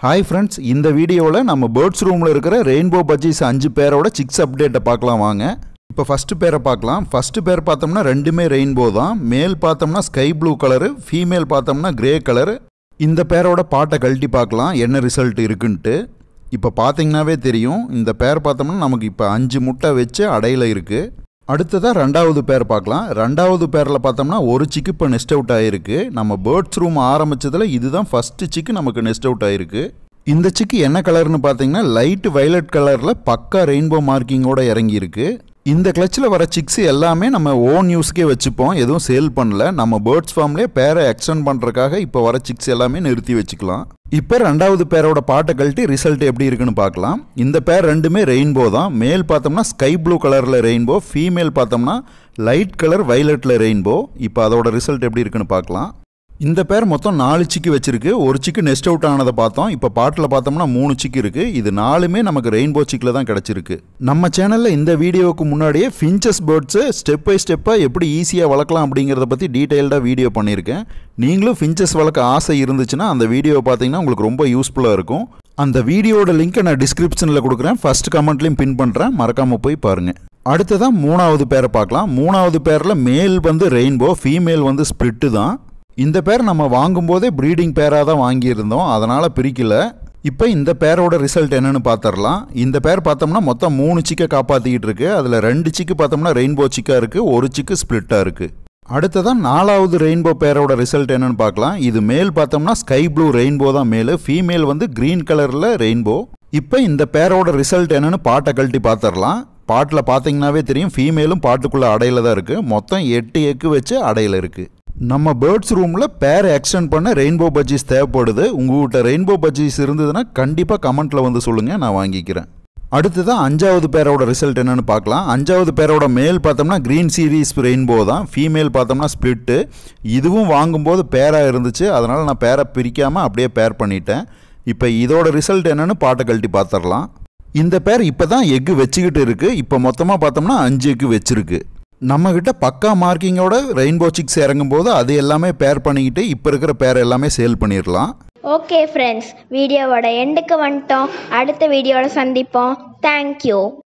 Hi friends, இந்த வீடியோல நம்ம பேர்ட்ஸ் ரூம்ல இருக்கிற ரெயின்போ பஜ்ஜீஸ் 5 பேரோட சிக்ஸ் அப்டேட் பார்க்கலாம் வாங்க. இப்போ ஃபர்ஸ்ட் பேரை பார்க்கலாம். ஃபர்ஸ்ட் பேர் பார்த்தோம்னா ரெண்டுமே ரெயின்போ தான். மேல் பார்த்தோம்னா ஸ்கை ப்ளூ கலர், ஃபீமேல் பார்த்தோம்னா கிரே கலர். இந்த பேரோட பாட்டை கழட்டி பார்க்கலாம் என்ன ரிசல்ட் இருக்குன்ட்டு. இப்போ பார்த்தீங்கன்னாவே தெரியும். இந்த பேர் பார்த்தோம்னா நமக்கு இப்போ 5 முட்டை வச்சு அடையில இருக்கு. அடுத்ததாக ரெண்டாவது பேர் பார்க்கலாம். ரெண்டாவது பேரில் பார்த்தோம்னா ஒரு சிக்கு இப்போ நெஸ்ட் அவுட் ஆகிருக்கு. நம்ம பேர்ட்ஸ் ரூம் ஆரம்பித்ததில் இதுதான் ஃபஸ்ட்டு சிக்கு நமக்கு நெஸ்ட் அவுட் ஆகிருக்கு. இந்த சிக்கு என்ன கலர்னு பார்த்தீங்கன்னா லைட் வயலட் கலரில் பக்கா ரெயின்போ மார்க்கிங்கோட இறங்கியிருக்கு. இந்த கிளச்சில் வர சிக்ஸ் எல்லாமே நம்ம ஓன் யூஸ்க்கே வச்சுப்போம், எதுவும் சேல் பண்ணல. நம்ம பேர்ட்ஸ் ஃபார்ம்லேயே பேரை எக்ஸ்டெண்ட் பண்ணுறதுக்காக இப்போ வர சிக்ஸ் எல்லாமே நிறுத்தி வச்சுக்கலாம். இப்போ ரெண்டாவது பேரோட பாட்டை கழட்டி ரிசல்ட் எப்படி இருக்குன்னு பார்க்கலாம். இந்த பேர் ரெண்டுமே ரெயின்போ தான். மேல் பார்த்தோம்னா ஸ்கை ப்ளூ கலரில் ரெயின்போ, ஃபீமேல் பார்த்தோம்னா லைட் கலர் வயலட்டில் ரெயின்போ. இப்போ அதோட ரிசல்ட் எப்படி இருக்குன்னு பார்க்கலாம். இந்த பேர் மொத்தம் 4 சிக்கு வச்சிருக்கு. ஒரு சிக்கு நெஸ்ட் அவுட் ஆனதை பார்த்தோம். இப்போ பாட்டில் பார்த்தோம்னா 3 சிக்கு இருக்குது. இது 4மே நமக்கு ரெயின்போ சிக்கில் தான் கிடச்சிருக்கு. நம்ம சேனலில் இந்த வீடியோவுக்கு முன்னாடியே ஃபின்ச்சஸ் பேர்ட்ஸு ஸ்டெப் பை ஸ்டெப்பாக எப்படி ஈஸியாக வளர்க்கலாம் அப்படிங்கிறத பற்றி டீட்டெயில்டாக வீடியோ பண்ணியிருக்கேன். நீங்களும் ஃபின்ச்சஸ் வளர்க்க ஆசை இருந்துச்சுன்னா அந்த வீடியோவை பார்த்தீங்கன்னா உங்களுக்கு ரொம்ப யூஸ்ஃபுல்லாக இருக்கும். அந்த வீடியோட லிங்க்கை நான் டிஸ்கிரிப்ஷனில் கொடுக்குறேன், ஃபர்ஸ்ட் கமெண்ட்லையும் பின் பண்ணுறேன், மறக்காமல் போய் பாருங்கள். அடுத்ததான் மூணாவது பேரை பார்க்கலாம். மூணாவது பேரில் மேல் வந்து ரெயின்போ, ஃபீமேல் வந்து ஸ்ப்ளிட்டு தான். இந்த பேர் நம்ம வாங்கும்போதே ப்ரீடிங் பேராக தான் வாங்கியிருந்தோம், அதனால் பிரிக்கல. இப்போ இந்த பேரோட ரிசல்ட் என்னென்னு பார்த்துடலாம். இந்த பேர் பார்த்தோம்னா மொத்தம் 3 சிக்கை காப்பாற்றிக்கிட்டு இருக்கு. அதில் 2 சிக்கு பார்த்தோம்னா ரெயின்போ சிக்காக இருக்குது, ஒரு சிக்கு ஸ்ப்ளிட்டாக இருக்குது. அடுத்ததான் 4வது ரெயின்போ பேரோட ரிசல்ட் என்னென்னு பார்க்கலாம். இது மேல் பார்த்தோம்னா ஸ்கை ப்ளூ ரெயின்போ தான் மேல், ஃபீமேல் வந்து க்ரீன் கலரில் ரெயின்போ. இப்போ இந்த பேரோட ரிசல்ட் என்னென்னு பாட்டை கழட்டி பார்த்துடலாம். பாட்டில் பார்த்தீங்கன்னாவே தெரியும், ஃபீமேலும் பாட்டுக்குள்ளே அடையில தான் இருக்குது. மொத்தம் 8 எக்கு வச்சு அடையில இருக்குது. நம்ம பேர்ட்ஸ் ரூமில் பேரை எக்ஸ்டெண்ட் பண்ண ரெயின்போ பஜ்ஜீஸ் தேவைப்படுது. உங்கள்கிட்ட ரெயின்போ பஜ்ஜீஸ் இருந்ததுன்னா கண்டிப்பாக கமெண்ட்டில் வந்து சொல்லுங்கள், நான் வாங்கிக்கிறேன். அடுத்ததான் 5வது பேரோட ரிசல்ட் என்னென்னு பார்க்கலாம். 5வது பேரோட மேல் பார்த்தோம்னா க்ரீன் சீரீஸ் ரெயின்போ தான், ஃபீமேல் பார்த்தோம்னா ஸ்ப்ளிட்டு. இதுவும் வாங்கும்போது பேராக இருந்துச்சு, அதனால் நான் பேரை பிரிக்காமல் அப்படியே பேர் பண்ணிட்டேன். இப்போ இதோட ரிசல்ட் என்னென்னு பாட்டை கழட்டி பார்த்துடலாம். இந்த பேர் இப்போ தான் எக்கு வச்சுக்கிட்டு இருக்குது. இப்போ மொத்தமாக பார்த்தோம்னா 5 எக்கு வச்சுருக்கு. நம்மக்கிட்ட பக்கா மார்க்கிங்கோட ரெயின்போ சிக்ஸ் இறங்கும் போது அது எல்லாமே பேர் பண்ணிக்கிட்டு இப்போ இருக்கிற பேர் எல்லாமே சேல் பண்ணிடலாம். ஓகே ஃப்ரெண்ட்ஸ், வீடியோவோட எண்டுக்கு வந்துட்டோம். அடுத்த வீடியோவில் சந்திப்போம். தேங்க்யூ.